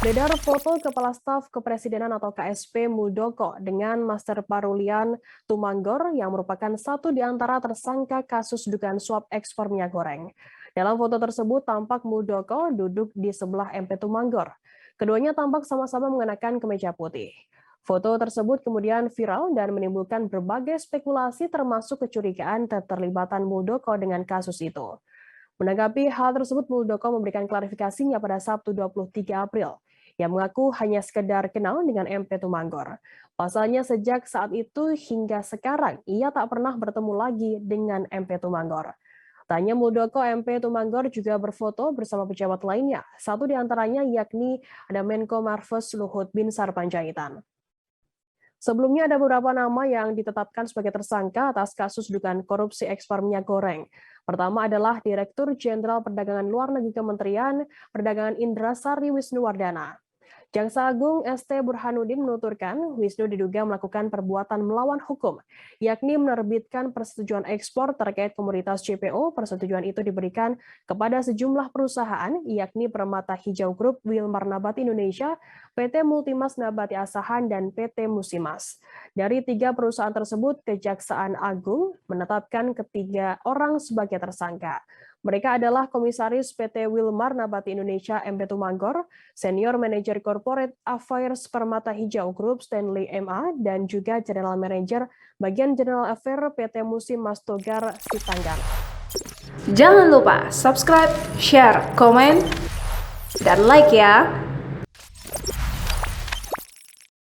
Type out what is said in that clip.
Beredar foto Kepala Staf Kepresidenan atau KSP Muldoko dengan Master Parulian Tumanggor yang merupakan satu di antara tersangka kasus dugaan suap ekspor minyak goreng. Dalam foto tersebut tampak Muldoko duduk di sebelah MP Tumanggor. Keduanya tampak sama-sama mengenakan kemeja putih. Foto tersebut kemudian viral dan menimbulkan berbagai spekulasi termasuk kecurigaan keterlibatan Muldoko dengan kasus itu. Menanggapi hal tersebut, Muldoko memberikan klarifikasinya pada Sabtu 23 April. Yang mengaku hanya sekedar kenal dengan MP Tumanggor. Pasalnya sejak saat itu hingga sekarang, ia tak pernah bertemu lagi dengan MP Tumanggor. Tanya Muldoko, MP Tumanggor juga berfoto bersama pejabat lainnya. Satu di antaranya yakni ada Menko Marves Luhut Binsar Panjaitan. Sebelumnya ada beberapa nama yang ditetapkan sebagai tersangka atas kasus dugaan korupsi ekspor minyak goreng. Pertama adalah Direktur Jenderal Perdagangan Luar Negeri Kementerian Perdagangan Indra Sari Wisnuwardana. Jaksa Agung ST Burhanuddin menuturkan Wisnu diduga melakukan perbuatan melawan hukum, yakni menerbitkan persetujuan ekspor terkait komoditas CPO. Persetujuan itu diberikan kepada sejumlah perusahaan, yakni Permata Hijau Group, Wilmar Nabati Indonesia, PT Multimas Nabati Asahan, dan PT Musimas. Dari tiga perusahaan tersebut, Kejaksaan Agung menetapkan ketiga orang sebagai tersangka. Mereka adalah Komisaris PT Wilmar Nabati Indonesia MP Tumanggor, Senior Manager Corporate Affairs Permata Hijau Group Stanley MA, dan juga General Manager Bagian General Affair PT Musim Mas Togar Sitanggang. Jangan lupa subscribe, share, komen, dan like ya!